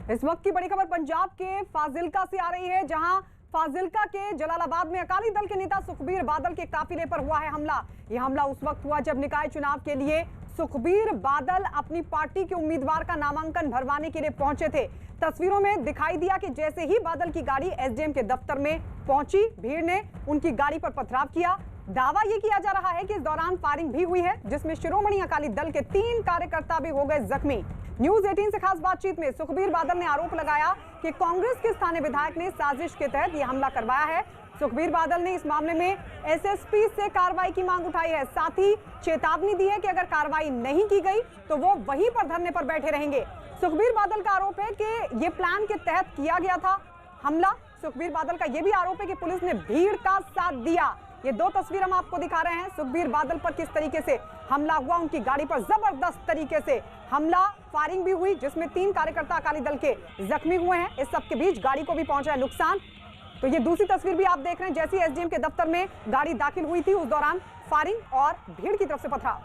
इस वक्त की बड़ी खबर पंजाब के फाजिल्का से आ रही है, जहां फाजिल्का के जलालाबाद में अकाली दल के नेता सुखबीर बादल के काफिले पर हुआ है हमला। यह हमला उस वक्त हुआ जब निकाय चुनाव के लिए सुखबीर बादल अपनी पार्टी के उम्मीदवार का नामांकन भरवाने के लिए पहुंचे थे। तस्वीरों में दिखाई दिया कि जैसे ही बादल की गाड़ी एसडीएम के दफ्तर में पहुंची, भीड़ ने उनकी गाड़ी पर पथराव किया। दावा यह किया जा रहा है कि इस दौरान फायरिंग भी हुई है, जिसमें शिरोमणि अकाली दल के 3 कार्यकर्ता भी हो गए जख्मी। न्यूज 18 से खास बातचीत में सुखबीर बादल ने आरोप लगाया कि कांग्रेस के स्थानीय विधायक ने साजिश के तहत यह हमला करवाया है। सुखबीर बादल ने इस मामले में एसएसपी से कार्रवाई की मांग उठाई है, साथ ही चेतावनी दी है कि अगर कार्रवाई नहीं की गई तो वो वहीं पर धरने पर बैठे रहेंगे। सुखबीर बादल का आरोप है कि ये प्लान के तहत किया गया था हमला। सुखबीर बादल का यह भी आरोप है कि पुलिस ने भीड़ का साथ दिया। ये 2 तस्वीर हम आपको दिखा रहे हैं, सुखबीर बादल पर किस तरीके से हमला हुआ। उनकी गाड़ी पर जबरदस्त तरीके से हमला, फायरिंग भी हुई, जिसमें 3 कार्यकर्ता अकाली दल के जख्मी हुए हैं। इस सब के बीच गाड़ी को भी पहुंचा है नुकसान। तो ये दूसरी तस्वीर भी आप देख रहे हैं, जैसी एसडीएम के दफ्तर में गाड़ी दाखिल हुई थी उस दौरान फायरिंग और भीड़ की तरफ से पथराव।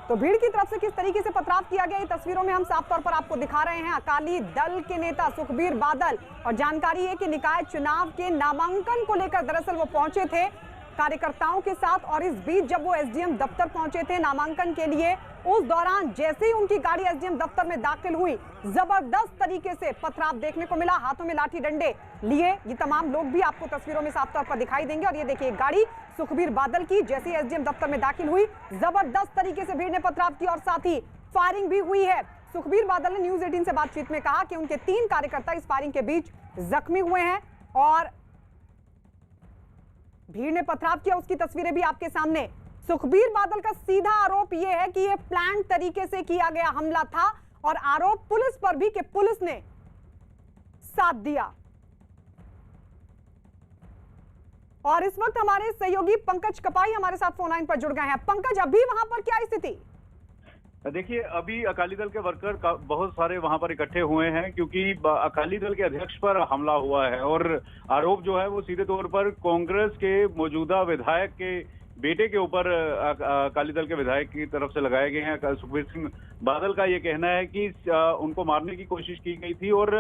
तो भीड़ की तरफ से किस तरीके से पथराव किया गया, ये तस्वीरों में हम साफ तौर पर आपको दिखा रहे हैं। अकाली दल के नेता सुखबीर बादल, और जानकारी है कि निकाय चुनाव के नामांकन को लेकर दरअसल वो पहुंचे थे कार्यकर्ताओं के साथ, और इस बीच जब वो एसडीएम दफ्तर पहुंचे थे नामांकन के लिए, उस दौरान जैसे ही उनकी गाड़ी एसडीएम दफ्तर में दाखिल हुई, जबरदस्त तरीके से पथराव देखने को मिला। हाथों में लाठी डंडे लिए ये तमाम लोग भी आपको तस्वीरों में साफ तौर पर दिखाई देंगे। और ये देखिए गाड़ी सुखबीर बादल की जैसे ही एसडीएम दफ्तर में दाखिल हुई, जबरदस्त तरीके से भीड़ ने पथराव किया और साथ ही फायरिंग भी हुई है। सुखबीर बादल ने न्यूज 18 से बातचीत में कहा कि उनके 3 कार्यकर्ता इस फायरिंग के बीच जख्मी हुए हैं और भीड़ ने पथराव किया, उसकी तस्वीरें भी आपके सामने। सुखबीर बादल का सीधा आरोप यह है कि यह प्लान तरीके से किया गया हमला था, और आरोप पुलिस पर भी कि पुलिस ने साथ दिया। और इस वक्त हमारे सहयोगी पंकज कपाई हमारे साथ फोन लाइन पर जुड़ गए हैं। पंकज, अभी वहां पर क्या स्थिति? देखिए, अभी अकाली दल के वर्कर बहुत सारे वहां पर इकट्ठे हुए हैं, क्योंकि अकाली दल के अध्यक्ष पर हमला हुआ है और आरोप जो है वो सीधे तौर पर कांग्रेस के मौजूदा विधायक के बेटे के ऊपर अकाली दल के विधायक की तरफ से लगाए गए हैं। सुखबीर सिंह बादल का ये कहना है कि उनको मारने की कोशिश की गई थी और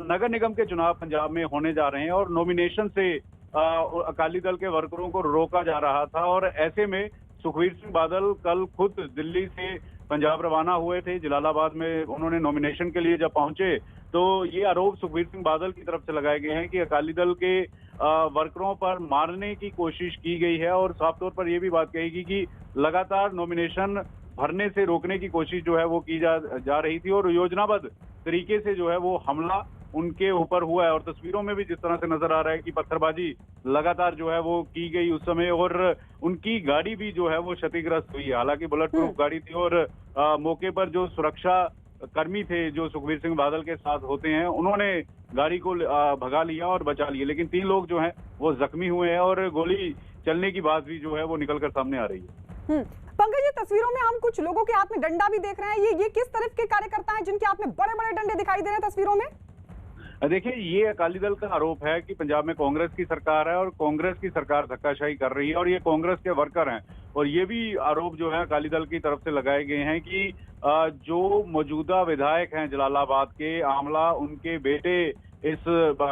नगर निगम के चुनाव पंजाब में होने जा रहे हैं और नॉमिनेशन से अकाली दल के वर्करों को रोका जा रहा था, और ऐसे में सुखबीर सिंह बादल कल खुद दिल्ली से पंजाब रवाना हुए थे। जलालाबाद में उन्होंने नॉमिनेशन के लिए जब पहुंचे तो ये आरोप सुखबीर सिंह बादल की तरफ से लगाए गए हैं कि अकाली दल के वर्करों पर मारने की कोशिश की गई है, और साफ तौर पर यह भी बात कही गई कि लगातार नॉमिनेशन भरने से रोकने की कोशिश जो है वो की जा रही थी, और योजनाबद्ध तरीके से जो है वो हमला उनके ऊपर हुआ है। और तस्वीरों में भी जिस तरह से नजर आ रहा है कि पत्थरबाजी लगातार जो है वो की गई उस समय, और उनकी गाड़ी भी जो है वो क्षतिग्रस्त हुई है। हालांकि बुलेट प्रूफ गाड़ी थी और मौके पर जो सुरक्षा कर्मी थे जो सुखबीर सिंह बादल के साथ होते हैं, उन्होंने गाड़ी को भगा लिया और बचा लिया, लेकिन 3 लोग जो हैं वो जख्मी हुए हैं और गोली चलने की बात भी जो है वो निकलकर सामने आ रही है। पंकज, ये तस्वीरों में हम कुछ लोगों के हाथ में डंडा भी देख रहे हैं, ये किस तरह के कार्यकर्ता हैं जिनके हाथ में बड़े बड़े डंडे दिखाई दे रहे हैं तस्वीरों में? देखिए, ये अकाली दल का आरोप है कि पंजाब में कांग्रेस की सरकार है और कांग्रेस की सरकार धक्काशाही कर रही है, और ये कांग्रेस के वर्कर हैं। और ये भी आरोप जो है अकाली दल की तरफ से लगाए गए हैं कि जो मौजूदा विधायक हैं जलालाबाद के, आमला, उनके बेटे इस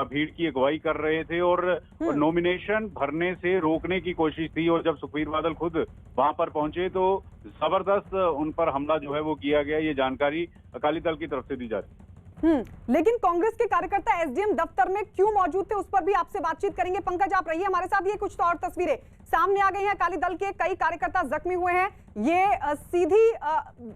भीड़ की अगुवाई कर रहे थे और नॉमिनेशन भरने से रोकने की कोशिश थी, और जब सुखबीर बादल खुद वहां पर पहुंचे तो जबरदस्त उन पर हमला जो है वो किया गया। ये जानकारी अकाली दल की तरफ से दी जा रही है। लेकिन कांग्रेस के कार्यकर्ता एसडीएम दफ्तर में क्यों मौजूद थे, उस पर भी आपसे बातचीत करेंगे। पंकज, आप रहिए हमारे साथ। ये कुछ तो और तस्वीरें सामने आ गई हैं, अकाली दल के कई कार्यकर्ता जख्मी हुए हैं। ये सीधी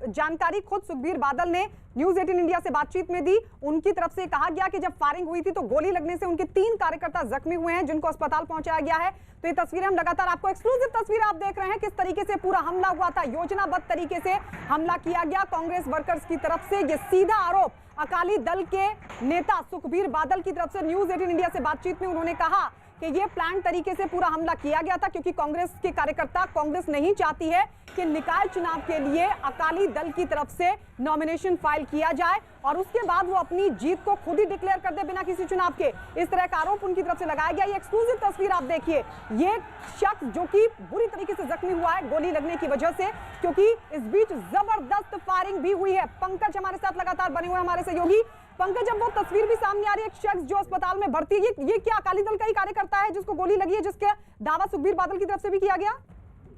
जानकारी खुद सुखबीर बादल ने न्यूज 18 इंडिया से बातचीत में दी। उनकी तरफ से कहा गया कि जब फायरिंग हुई थी तो गोली लगने से उनके 3 कार्यकर्ता जख्मी हुए हैं, जिनको अस्पताल पहुंचाया गया है। तो ये तस्वीरें हम लगातार आपको एक्सक्लूसिव तस्वीर आप देख रहे हैं, किस तरीके से पूरा हमला हुआ था, योजनाबद्ध तरीके से हमला किया गया कांग्रेस वर्कर्स की तरफ से। ये सीधा आरोप अकाली दल के नेता सुखबीर बादल की तरफ से न्यूज 18 इंडिया से बातचीत में उन्होंने कहा कि ये प्लान तरीके से पूरा हमला किया गया था, क्योंकि कांग्रेस के कार्यकर्ता, कांग्रेस नहीं चाहती है कि निकाय चुनाव के लिए अकाली दल की तरफ से नॉमिनेशन फाइल किया जाए और उसके बाद वो अपनी जीत को खुद ही डिक्लेयर कर दे बिना किसी चुनाव के। इस तरह का आरोप उनकी तरफ से लगाया गया। ये एक्सक्लूसिव तस्वीर आप देखिए, ये शख्स जो कि बुरी तरीके से जख्मी हुआ है गोली लगने की वजह से, क्योंकि इस बीच जबरदस्त फायरिंग भी हुई है। पंकज हमारे साथ लगातार बने हुए हमारे सहयोगी। पंकज, जब वो तस्वीर भी सामने आ रही है, एक शख्स जो अस्पताल में भर्ती है, ये क्या अकाली दल का ही कार्यकर्ता है जिसको गोली लगी है, जिसका दावा सुखबीर बादल की तरफ से भी किया गया?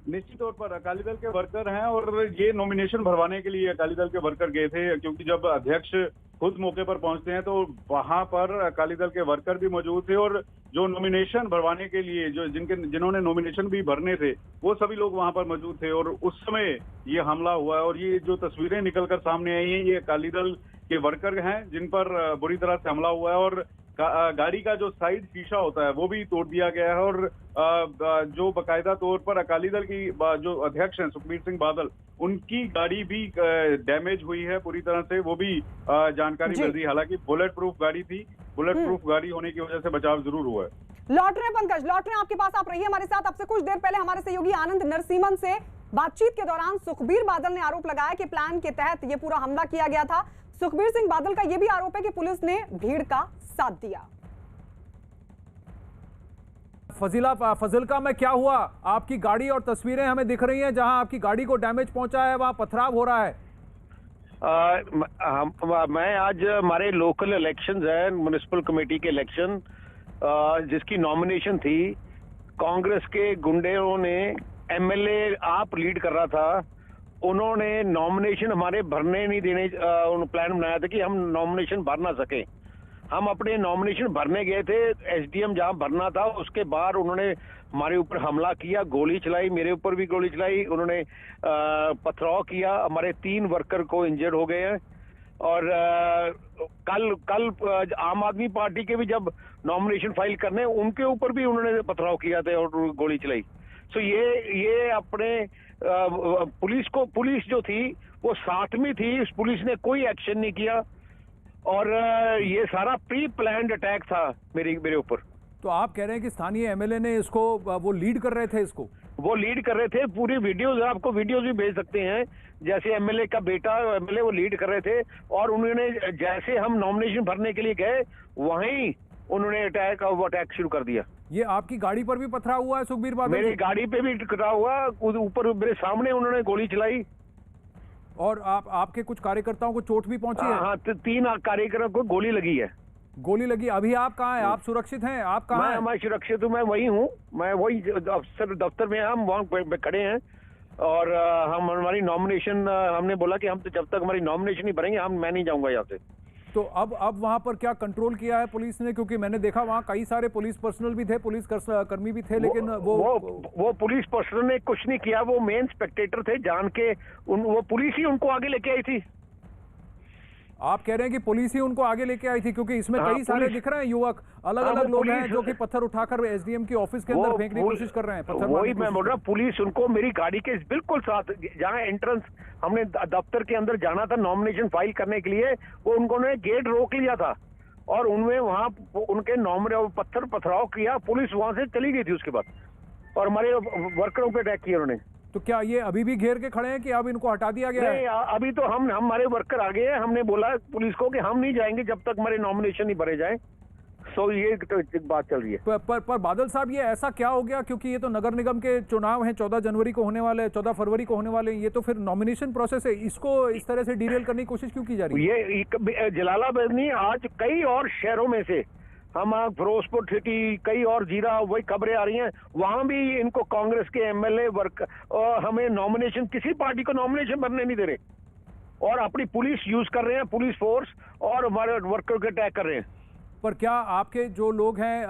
निश्चित तौर पर अकाली दल के वर्कर हैं और ये नॉमिनेशन भरवाने के लिए अकाली दल के वर्कर गए थे, क्योंकि जब अध्यक्ष खुद मौके पर पहुंचते हैं तो वहां पर अकाली दल के वर्कर भी मौजूद थे और जो नॉमिनेशन भरवाने के लिए जिन्होंने नॉमिनेशन भी भरने थे वो सभी लोग वहां पर मौजूद थे और उस समय ये हमला हुआ है। और ये जो तस्वीरें निकलकर सामने आई हैं, ये अकाली दल के वर्कर हैं जिन पर बुरी तरह से हमला हुआ है और गाड़ी का जो साइड शीशा होता है वो भी तोड़ दिया गया है और जो बकायदा तौर पर अकाली दल की जो अध्यक्ष हैं सुखबीर सिंह बादल, उनकी गाड़ी भी डैमेज हुई है पूरी तरह से, वो भी जानकारी मिल रही है। हालांकि बुलेट प्रूफ गाड़ी थी, बुलेट प्रूफ गाड़ी होने की वजह से बचाव जरूर हुआ है। लौट रहे पंकज, लौट रहे आपके पास, आप रहिए हमारे साथ। आपसे कुछ देर पहले हमारे सहयोगी आनंद नरसिम्हन से बातचीत के दौरान सुखबीर बादल ने आरोप लगाया कि प्लान के तहत ये पूरा हमला किया गया था। सुखबीर सिंह बादल का यह भी आरोप है कि पुलिस ने भीड़ का साथ दिया। फजिल्का में क्या हुआ? आपकी गाड़ी और तस्वीरें हमें दिख रही हैं, जहां आपकी गाड़ी को डैमेज पहुंचा है वहां पथराव हो रहा है। मैं आज हमारे लोकल इलेक्शंस है, म्युनिसिपल कमेटी के इलेक्शन, जिसकी नॉमिनेशन थी, कांग्रेस के गुंडों ने, एमएलए आप लीड कर रहा था, उन्होंने नॉमिनेशन हमारे भरने नहीं देने, प्लान बनाया था कि हम नॉमिनेशन भर ना सके। हम अपने नॉमिनेशन भरने गए थे, एसडीएम जहां भरना था उसके बाहर उन्होंने हमारे ऊपर हमला किया, गोली चलाई, मेरे ऊपर भी गोली चलाई, उन्होंने पथराव किया, हमारे 3 वर्कर को इंजर्ड हो गए हैं। और कल आम आदमी पार्टी के भी जब नॉमिनेशन फाइल करने, उनके ऊपर भी उन्होंने पथराव किया था और गोली चलाई। सो ये अपने पुलिस जो थी वो साथ में थी, पुलिस ने कोई एक्शन नहीं किया और ये सारा प्री प्लान्ड अटैक था मेरे ऊपर। तो आप कह रहे हैं कि स्थानीय एमएलए ने इसको, वो लीड कर रहे थे इसको? वो लीड कर रहे थे, पूरी वीडियोज, आपको वीडियोज भी भेज सकते हैं, जैसे एमएलए का बेटा, एमएलए वो लीड कर रहे थे और उन्होंने जैसे हम नॉमिनेशन भरने के लिए गए वहीं उन्होंने अटैक शुरू कर दिया। ये आपकी गाड़ी पर भी पथराव हुआ है सुखबीर बादल? मेरी गाड़ी पे भी टकराव हुआ, ऊपर मेरे सामने उन्होंने गोली चलाई और आपके कुछ कार्यकर्ताओं को चोट भी पहुंची है? हाँ, 3 कार्यकर्ताओं को गोली लगी है। गोली लगी। अभी आप कहाँ हैं? आप सुरक्षित हैं? आप कहाँ हैं? मैं सुरक्षित हूँ, मैं वही हूँ, मैं वही दफ्तर में, हम वहाँ खड़े हैं और हम हमारी नॉमिनेशन, हमने बोला कि हम तो जब तक हमारी नॉमिनेशन नहीं भरेंगे मैं नहीं जाऊंगा यहाँ से। तो अब वहां पर क्या कंट्रोल किया है पुलिस ने? क्योंकि मैंने देखा वहां कई सारे पुलिस पर्सनल भी थे, पुलिस कर्मी भी थे, लेकिन वो पुलिस पर्सनल ने कुछ नहीं किया, वो मेन स्पेक्टेटर थे, जान के वो पुलिस ही उनको आगे लेके आई थी। आप कह रहे हैं कि पुलिस ही उनको आगे लेके आई थी? क्योंकि इसमें कई सारे दिख रहे हैं युवक, अलग अलग लोग हैं जो कि पत्थर उठाकर एसडीएम की ऑफिस के अंदर फेंकने की कोशिश कर रहे हैं, पत्थर। वही मैं बोल रहा हूँ, पुलिस उनको मेरी गाड़ी के बिल्कुल साथ, जहाँ एंट्रेंस हमने दफ्तर के अंदर जाना था नॉमिनेशन फाइल करने के लिए, वो उन्होंने गेट रोक लिया था और उनमें वहाँ उनके पत्थर पथराव किया, पुलिस वहां से चली गई थी उसके बाद और हमारे वर्करों पे अटैक किया उन्होंने। तो क्या ये अभी भी घेर के खड़े हैं कि अब इनको हटा दिया गया है? नहीं, अभी तो हमारे वर्कर आ गए हैं, हमने बोला पुलिस को कि हम नहीं जाएंगे जब तक हमारे नॉमिनेशन नहीं भरे जाए। सो ये तो एक बात चल रही है। पर बादल साहब, ये ऐसा क्या हो गया? क्योंकि ये तो नगर निगम के चुनाव हैं, 14 जनवरी को होने वाले, 14 फरवरी को होने वाले, ये तो फिर नॉमिनेशन प्रोसेस है, इसको इस तरह से डीरेल करने की कोशिश क्यों की जा रही है? ये जलालाबाद नहीं, आज कई और शहरों में से, हम फिरोजपुर सिटी, कई और जीरा, वही खबरें आ रही हैं, वहां भी इनको कांग्रेस के एमएलए वर्क हमें नॉमिनेशन, किसी पार्टी को नॉमिनेशन भरने नहीं दे रहे और अपनी पुलिस यूज कर रहे हैं, पुलिस फोर्स, और हमारे वर्कर को अटैक कर रहे हैं। पर क्या आपके जो लोग हैं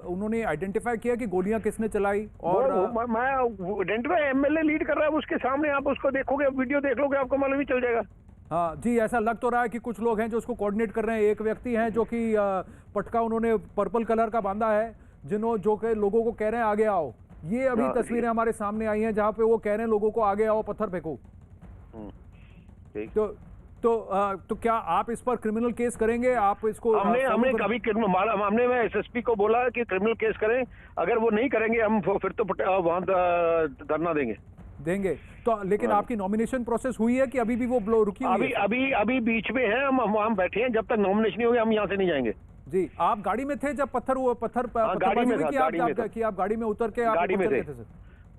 उन्होंने आइडेंटिफाई किया कि गोलियां किसने चलाई? और मैं आइडेंटिफाई, एमएलए लीड कर रहा है, उसके सामने आप उसको देखोगे, वीडियो देख लोगे, आपको मालूम ही चल जाएगा। हाँ जी, ऐसा लग तो रहा है कि कुछ लोग हैं जो उसको कोऑर्डिनेट कर रहे हैं। एक व्यक्ति हैं जो कि पटका उन्होंने पर्पल कलर का बांधा है, जो के लोगों को कह रहे हैं आगे आओ। ये अभी तस्वीरें हमारे सामने आई हैं जहां पे वो कह रहे हैं लोगों को आगे आओ, पत्थर फेंको। तो क्या आप इस पर क्रिमिनल केस करेंगे? आप इसको हमने कभी हमने मैं एसएसपी को बोला कि क्रिमिनल केस करें, अगर वो नहीं करेंगे हम फिर तो वहां धरना देंगे। तो लेकिन आपकी नॉमिनेशन प्रोसेस हुई है कि अभी भी वो रुकी हुई है? अभी बीच में है, हम बैठे हैं, जब तक नॉमिनेशन नहीं होगी हम यहाँ से नहीं जाएंगे। जी, आप गाड़ी में थे जब पत्थर गाड़ी में था, कि आप गाड़ी में उतर के गाड़ी में थे?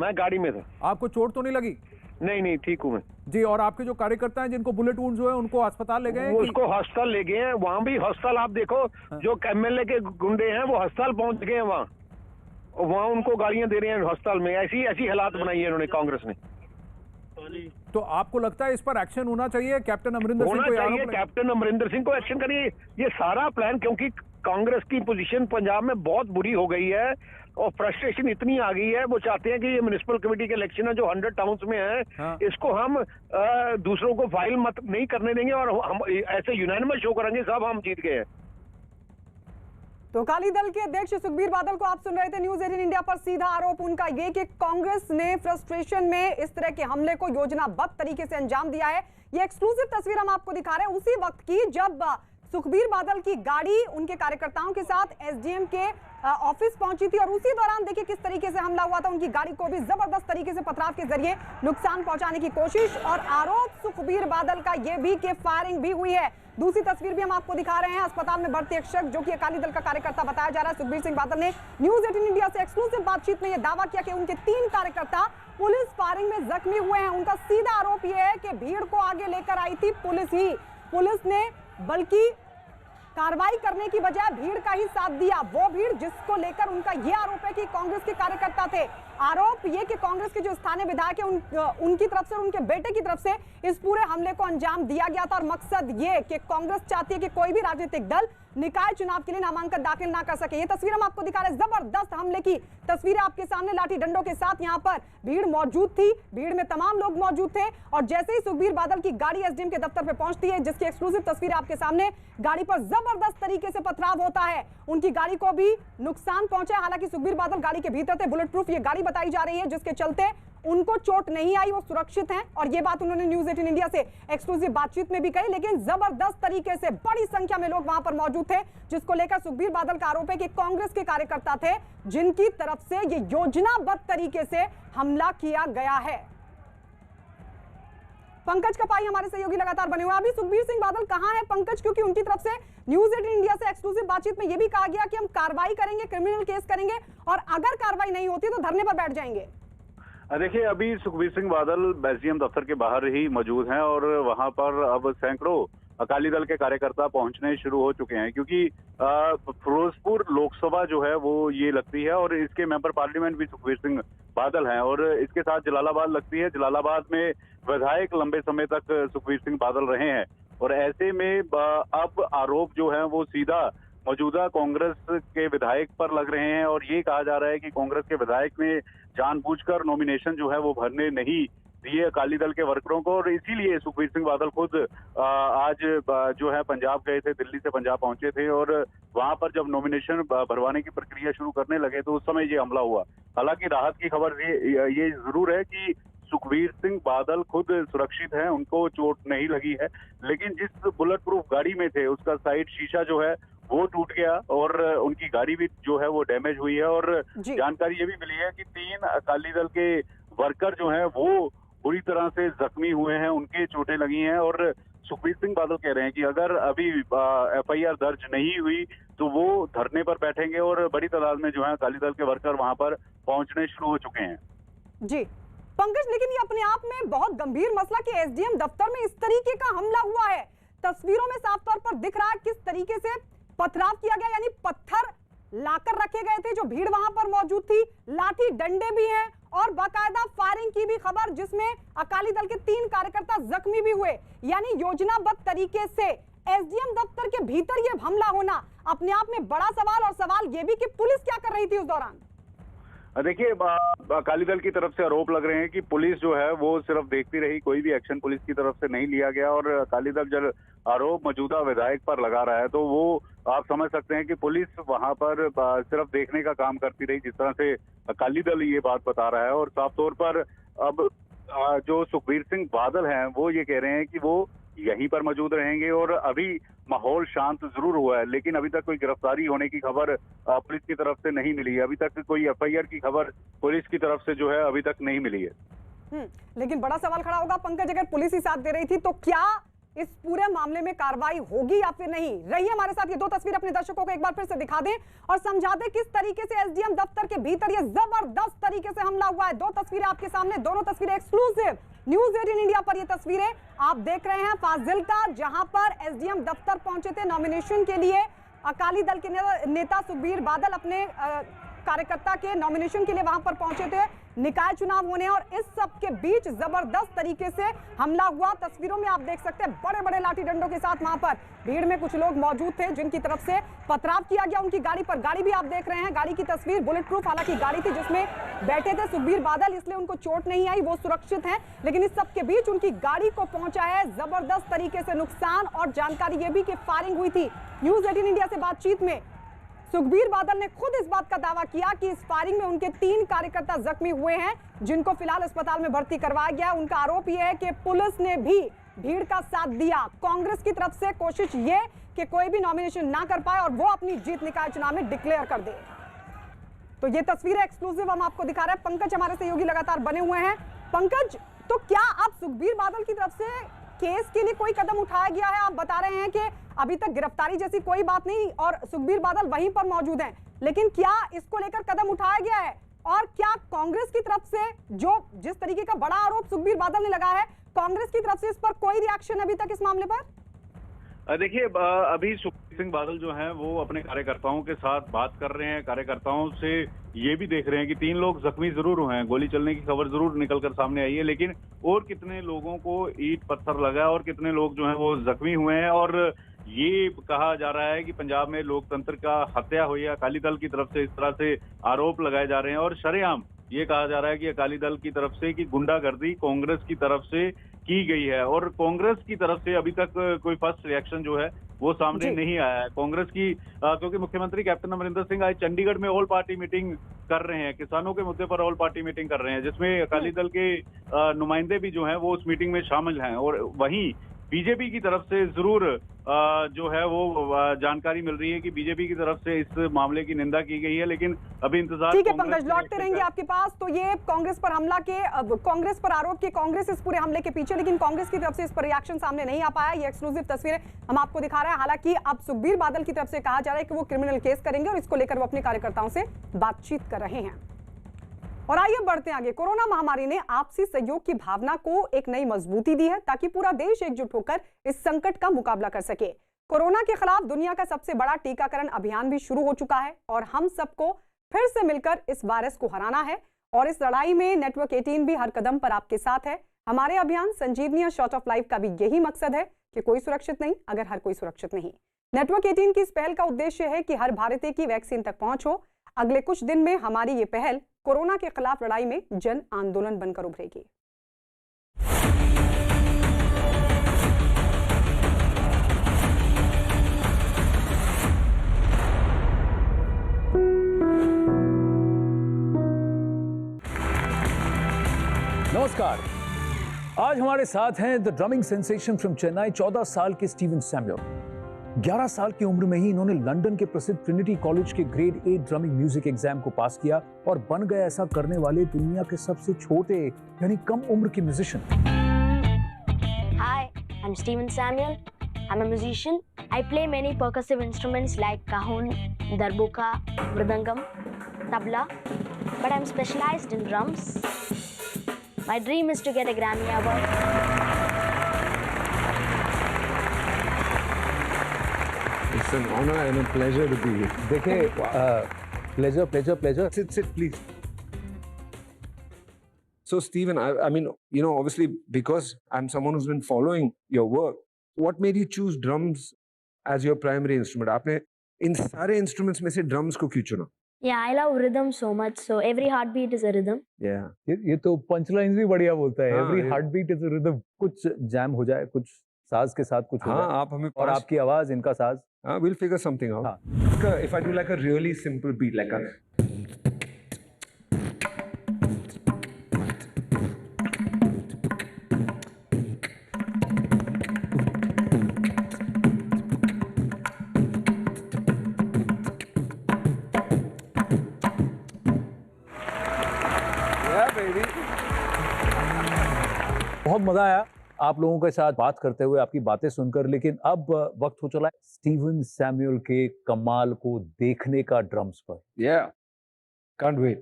मैं गाड़ी में था। आपको चोट तो नहीं लगी? नहीं, ठीक हूँ मैं जी। और आपके जो कार्यकर्ता हैं जिनको बुलेट वुंड जो है उनको अस्पताल ले गए? उसको अस्पताल ले गए हैं। वहाँ भी अस्पताल आप देखो, जो एमएलए के गुंडे हैं वो अस्पताल पहुंच गए हैं वहाँ उनको गाड़ियां दे रहे हैं अस्पताल में। ऐसी हालात बनाई है इन्होंने कांग्रेस ने। तो आपको लगता है इस पर एक्शन होना चाहिए? कैप्टन अमरिंदर सिंह को चाहिए, कैप्टन अमरिंदर सिंह को एक्शन करिए। ये सारा प्लान, क्योंकि कांग्रेस की पोजीशन पंजाब में बहुत बुरी हो गई है और फ्रस्ट्रेशन इतनी आ गई है, वो चाहते हैं कि ये म्युनिसिपल कमेटी के इलेक्शन है जो 100 टाउन्स में है, हाँ। इसको हम दूसरों को फाइल मत नहीं करने देंगे और हम ऐसे यूनानिमस शो करेंगे सब हम जीत गए हैं। तो अकाली दल के अध्यक्ष सुखबीर बादल को आप सुन रहे थे न्यूज 18 इंडिया पर। सीधा आरोप उनका ये कि कांग्रेस ने फ्रस्ट्रेशन में इस तरह के हमले को योजनाबद्ध तरीके से अंजाम दिया है। ये एक्सक्लूसिव तस्वीर हम आपको दिखा रहे हैं उसी वक्त की जब सुखबीर बादल की गाड़ी उनके कार्यकर्ताओं के साथ एसडीएम के ऑफिस पहुंची थी और उसी दौरान देखिए किस तरीके से हमला हुआ था। उनकी गाड़ी को भी जबरदस्त तरीके से पथराव के जरिए नुकसान पहुंचाने की कोशिश और आरोप सुखबीर बादल का यह भी कि फायरिंग भी हुई है। दूसरी तस्वीर भी हम आपको दिखा रहे हैं, अस्पताल में भर्ती एक शख्स जो कि अकाली दल का कार्यकर्ता बताया जा रहा है। सुखबीर सिंह बादल ने न्यूज 18 इंडिया से एक्सक्लूसिव बातचीत में यह दावा किया कि उनके 3 कार्यकर्ता पुलिस फायरिंग में जख्मी हुए हैं। उनका सीधा आरोप यह है कि भीड़ को आगे लेकर आई थी पुलिस ही। पुलिस ने बल्कि कार्रवाई करने की बजाय भीड़ का ही साथ दिया, वो भीड़ जिसको लेकर उनका यह आरोप है कि कांग्रेस के कार्यकर्ता थे। आरोप ये कि कांग्रेस के जो स्थानीय विधायक है उनकी तरफ से और उनके बेटे की तरफ से इस पूरे हमले को अंजाम दिया गया था और मकसद ये कि कांग्रेस चाहती है कि कोई भी राजनीतिक दल निकाय चुनाव के लिए नामांकन दाखिल ना कर सके। ये तस्वीर हम आपको दिखा रहे हैं, जबरदस्त हमले की तस्वीरें आपके सामने। लाठी डंडों के साथ यहाँ पर भीड़ मौजूद थी, भीड़ में तमाम लोग मौजूद थे और जैसे ही सुखबीर बादल की गाड़ी एसडीएम के दफ्तर पे पहुंचती है, जिसकी एक्सक्लूसिव तस्वीर आपके सामने, गाड़ी पर जबरदस्त तरीके से पथराव होता है। उनकी गाड़ी को भी नुकसान पहुंचा। हालांकि सुखबीर बादल गाड़ी के भीतर थे, बुलेट प्रूफ ये गाड़ी बताई जा रही है, जिसके चलते उनको चोट नहीं आई, वो सुरक्षित हैं और ये बात उन्होंने न्यूज 18 इंडिया से एक्सक्लूसिव बातचीत में भी कही। लेकिन जबरदस्त तरीके से बड़ी संख्या में लोग वहां पर मौजूद थे, जिसको लेकर सुखबीर बादल का आरोप है कि कांग्रेस के कार्यकर्ता थे जिनकी तरफ से ये योजनाबद्ध तरीके से हमला किया गया है। पंकज कपाई हमारे सहयोगी लगातार बने हुए हैं। अभी सुखबीर सिंह बादल कहां है पंकज? क्योंकि उनकी तरफ से न्यूज 18 इंडिया से एक्सक्लूसिव बातचीत में यह भी कहा गया कि हम कार्रवाई करेंगे, क्रिमिनल केस करेंगे और अगर कार्रवाई नहीं होती तो धरने पर बैठ जाएंगे। देखिए, अभी सुखबीर सिंह बादल एसडीएम दफ्तर के बाहर ही मौजूद हैं और वहां पर अब सैकड़ों अकाली दल के कार्यकर्ता पहुंचने शुरू हो चुके हैं, क्योंकि फिरोजपुर लोकसभा जो है वो ये लगती है और इसके मेंबर पार्लियामेंट भी सुखबीर सिंह बादल हैं और इसके साथ जलालाबाद लगती है। जलालाबाद में विधायक लंबे समय तक सुखबीर सिंह बादल रहे हैं और ऐसे में अब आरोप जो है वो सीधा मौजूदा कांग्रेस के विधायक पर लग रहे हैं और ये कहा जा रहा है कि कांग्रेस के विधायक ने जानबूझकर नॉमिनेशन जो है वो भरने नहीं दिए अकाली दल के वर्करों को और इसीलिए सुखबीर सिंह बादल खुद आज जो है पंजाब गए थे, दिल्ली से पंजाब पहुंचे थे और वहां पर जब नॉमिनेशन भरवाने की प्रक्रिया शुरू करने लगे तो उस समय ये हमला हुआ। हालांकि राहत की खबर ये जरूर है कि सुखबीर सिंह बादल खुद सुरक्षित हैं, उनको चोट नहीं लगी है, लेकिन जिस बुलेट प्रूफ गाड़ी में थे उसका साइड शीशा जो है वो टूट गया और उनकी गाड़ी भी जो है वो डैमेज हुई है और जानकारी ये भी मिली है कि 3 अकाली दल के वर्कर जो हैं वो बुरी तरह से जख्मी हुए हैं, उनके चोटें लगी हैं और सुखबीर सिंह बादल कह रहे हैं कि अगर अभी एफआईआर दर्ज नहीं हुई तो वो धरने पर बैठेंगे और बड़ी तादाद में जो है अकाली दल के वर्कर वहां पर पहुंचने शुरू हो चुके हैं। जी पंकज, लेकिन ये अपने आप में बहुत गंभीर मसला कि एसडीएम दफ्तर में इस तरीके का हमला हुआ है। तस्वीरों में साफ तौर पर दिख रहा है किस तरीके से पथराव किया गया, यानी पत्थर लाकर रखे गए थे जो भीड़ वहां पर मौजूद थी, लाठी डंडे भी हैं और बाकायदा फायरिंग की भी खबर जिसमें अकाली दल के 3 कार्यकर्ता जख्मी भी हुए। यानी योजनाबद्ध तरीके से एसडीएम दफ्तर के भीतर यह हमला होना अपने आप में बड़ा सवाल और सवाल यह भी कि पुलिस क्या कर रही थी उस दौरान। देखिए, अकाली दल की तरफ से आरोप लग रहे हैं कि पुलिस जो है वो सिर्फ देखती रही, कोई भी एक्शन पुलिस की तरफ से नहीं लिया गया और अकाली दल जब आरोप मौजूदा विधायक पर लगा रहा है तो वो आप समझ सकते हैं कि पुलिस वहां पर सिर्फ देखने का काम करती रही, जिस तरह से अकाली दल ये बात बता रहा है। और साफ तौर पर अब जो सुखबीर सिंह बादल हैं वो ये कह रहे हैं कि वो यहीं पर मौजूद रहेंगे। और अभी माहौल शांत जरूर हुआ है, लेकिन अभी तक कोई गिरफ्तारी होने की खबर पुलिस की तरफ से नहीं मिली है। अभी तक कोई एफआईआर की खबर पुलिस की तरफ से जो है अभी तक नहीं मिली है। लेकिन बड़ा सवाल खड़ा होगा पंकज, अगर पुलिस ही साथ दे रही थी तो क्या इस पूरे मामले में कार्रवाई होगी या फिर नहीं? रहिए हमारे साथ, ये दो तस्वीर अपने दर्शकों को एक बार फिर से दिखा दें और समझा दें किस तरीके से एसडीएम दफ्तर के भीतर ये जबरदस्त तरीके से हमला हुआ है। दो तस्वीरें आपके सामने, दोनों तस्वीरें एक्सक्लूसिव न्यूज़ 18 इंडिया पर ये तस्वीरें आप देख रहे हैं। फाजिल्का, जहां पर एसडीएम दफ्तर पहुंचे थे नॉमिनेशन के लिए, अकाली दल के नेता सुखबीर बादल अपने कार्यकर्ता के नॉमिनेशन के लिए वहां पर पहुंचे थे, निकाय चुनाव होने, और इस सब के बीच जबरदस्त तरीके से हमला हुआ। तस्वीरों में आप देख सकते हैं बड़े बड़े लाठी डंडों के साथ वहां पर भीड़ में कुछ लोग मौजूद थे जिनकी तरफ से पथराव किया गया उनकी गाड़ी पर। गाड़ी भी आप देख रहे हैं, गाड़ी की तस्वीर बुलेट प्रूफ हालांकि गाड़ी थी जिसमें बैठे थे सुखबीर बादल, इसलिए उनको चोट नहीं आई, वो सुरक्षित हैं। लेकिन इस सब के बीच उनकी गाड़ी को पहुंचा है जबरदस्त तरीके से नुकसान। और जानकारी ये भी कि फायरिंग हुई थी। न्यूज़ 18 इंडिया से बातचीत में सुखबीर बादल ने खुद इस बात का दावा किया कि इस फायरिंग में उनके 3 कार्यकर्ता जख्मी हुए हैं, जिनको फिलहाल अस्पताल में भर्ती करवाया गया। उनका आरोप यह है कि पुलिस ने भी भीड़ का साथ दिया। कांग्रेस की तरफ से कोशिश ये कि कोई भी नॉमिनेशन ना कर पाए और वो अपनी जीत निकाय चुनाव में डिक्लेयर कर दे। तो ये तस्वीरें एक्सक्लूसिव हम आपको दिखा रहे हैं। पंकज हमारे सहयोगी लगातार बने हुए हैं। पंकज, तो क्या अब सुखबीर बादल की तरफ से केस के लिए कोई कदम उठाया गया है? आप बता रहे हैं कि अभी तक गिरफ्तारी जैसी कोई बात नहीं और सुखबीर बादल वहीं पर मौजूद हैं, लेकिन क्या इसको लेकर कदम उठाया गया है? और क्या कांग्रेस की तरफ से जो जिस तरीके का बड़ा आरोप सुखबीर बादल ने लगाया है, कांग्रेस की तरफ से इस पर कोई रिएक्शन अभी तक इस मामले पर? देखिए, अभी सुखबीर सिंह बादल जो हैं वो अपने कार्यकर्ताओं के साथ बात कर रहे हैं। कार्यकर्ताओं से ये भी देख रहे हैं कि 3 लोग जख्मी जरूर हुए हैं, गोली चलने की खबर जरूर निकलकर सामने आई है, लेकिन और कितने लोगों को ईंट पत्थर लगा है और कितने लोग जो हैं वो जख्मी हुए हैं। और ये कहा जा रहा है कि पंजाब में लोकतंत्र का हत्या हुई है। अकाली दल की तरफ से इस तरह से आरोप लगाए जा रहे हैं और शरेआम ये कहा जा रहा है कि अकाली दल की तरफ से कि गुंडागर्दी कांग्रेस की तरफ से की गई है। और कांग्रेस की तरफ से अभी तक कोई फर्स्ट रिएक्शन जो है वो सामने नहीं आया है। कांग्रेस की क्योंकि मुख्यमंत्री कैप्टन अमरिंदर सिंह आज चंडीगढ़ में ऑल पार्टी मीटिंग कर रहे हैं, किसानों के मुद्दे पर ऑल पार्टी मीटिंग कर रहे हैं, जिसमें अकाली दल के नुमाइंदे भी जो हैं वो उस मीटिंग में शामिल हैं। और वहीं बीजेपी की तरफ से जरूर जो है वो जानकारी मिल रही है कि बीजेपी की तरफ से इस मामले की निंदा की गई है, लेकिन अभी इंतजार। ठीक है पंकज, लौटते रहेंगे आपके पास। तो ये कांग्रेस पर हमला के कांग्रेस पर आरोप के कांग्रेस इस पूरे हमले के पीछे, लेकिन कांग्रेस की तरफ से इस पर रिएक्शन सामने नहीं आ पाया। ये एक्सक्लूसिव तस्वीरें हम आपको दिखा रहे हैं। हालांकि अब सुखबीर बादल की तरफ से कहा जा रहा है कि वो क्रिमिनल केस करेंगे और इसको लेकर वो अपने कार्यकर्ताओं से बातचीत कर रहे हैं। और आइए बढ़ते आगे। कोरोना महामारी ने आपसी सहयोग की भावना को एक नई मजबूती दी है ताकि पूरा देश एकजुट होकर इस संकट का मुकाबला कर सके। कोरोना के खिलाफ दुनिया का सबसे बड़ा टीकाकरण अभियान भी शुरू हो चुका है और हम सबको फिर से मिलकर इस वायरस को हराना है। और इस लड़ाई में नेटवर्क 18 भी हर कदम पर आपके साथ है। हमारे अभियान संजीवनी और शॉर्ट ऑफ लाइफ का भी यही मकसद है कि कोई सुरक्षित नहीं अगर हर कोई सुरक्षित नहीं। नेटवर्क 18 की इस पहल का उद्देश्य है कि हर भारतीय की वैक्सीन तक पहुंच हो। अगले कुछ दिन में हमारी ये पहल कोरोना के खिलाफ लड़ाई में जन आंदोलन बनकर उभरेगी। नमस्कार, आज हमारे साथ हैं the drumming sensation from Chennai, 14 साल के स्टीवन सैमुअल। 11 साल की उम्र में ही इन्होंने लंदन के प्रसिद्ध ट्रिनिटी कॉलेज के ग्रेड 8 ड्रमिंग म्यूजिक एग्जाम को पास किया और बन गए ऐसा करने वाले दुनिया के सबसे छोटे यानी कम उम्र के musician. Hi, I'm Steven Samuel. I'm a musician. I play many percussive instruments like cajon, darbuka, mridangam, tabla, but I'm specialized in drums. My dream is to get a Grammy Award. It's an honor and a pleasure to be here. देखिए, pleasure. Sit, please. So, Stephen, I mean, you know, obviously, because I'm someone who's been following your work, what made you choose drums as your primary instrument? आपने इन सारे instruments में से drums को क्यों चुना? Yeah, I love rhythm so much. So every heartbeat is a rhythm. Yeah. ये तो punchline भी बढ़िया बोलता है। हाँ, एवरी ये- हार्टबीट इज अ रिदम। कुछ जैम हो जाए, कुछ साज के साथ कुछ हो हाँ, जाए आप हमें और आपकी आवाज, इनका साज। we'll figure something out. हाँ। If I do like a really simple beat, like a बहुत मजा आया आप लोगों के साथ बात करते हुए, आपकी बातें सुनकर। लेकिन अब वक्त हो चला है स्टीवन सैमुअल के कमाल को देखने का ड्रम्स पर। Yeah, can't wait.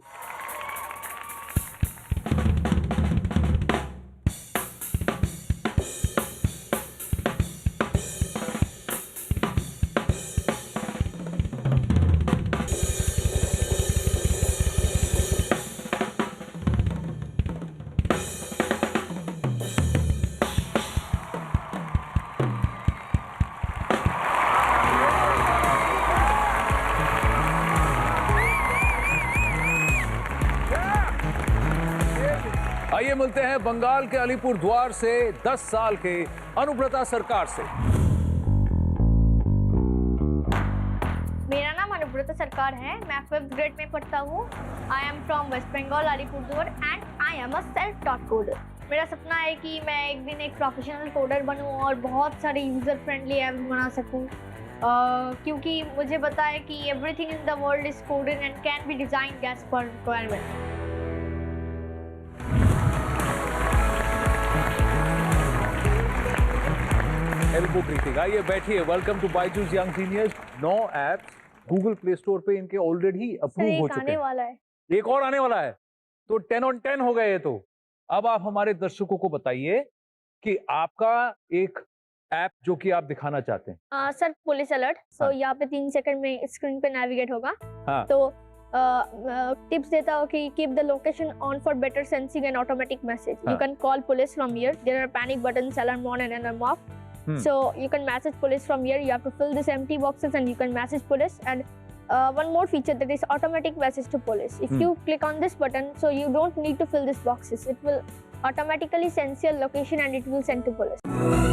आइए मिलते हैं बंगाल के अलीपुर द्वार से 10 साल के अनुव्रता सरकार से। मेरा नाम अनुव्रता सरकार है। मैं 5th ग्रेड में पढ़ता हूँ। I am from West Bengal Alipurduar and I am a self taught coder. मेरा सपना है कि मैं एक दिन एक प्रोफेशनल कोडर बनूँ और बहुत सारे यूज़र फ्रेंडली ऐप्स बना सकूँ, क्योंकि मुझे पता है कि everything in the world is coded and can be designed as per requirement. Elbow greeting. आइए बैठिए। Welcome to Byju's young seniors. 9 apps Google Play Store पे इनके ऑलरेडी अप्रूव हो चुके हैं। वाला है, एक और आने वाला है, तो 10 on 10 हो गए ये तो। अब आप हमारे दर्शकों को बताइए कि आपका एक ऐप जो कि आप दिखाना चाहते हैं। Sir police alert. हाँ। यहाँ पे 3 सेकंड में स्क्रीन पे नेविगेट होगा। हाँ। तो टिप्स देता हो कि keep the location on for better sensing and automatic message. हाँ। You can call police from here. There are panic buttons, alarm on and alarm off. So you can message police from here. You have to fill this empty boxes and you can message police. And one more feature, that is automatic message to police. If you click on this button, so you don't need to fill these boxes. It will automatically sense your location and it will send to police.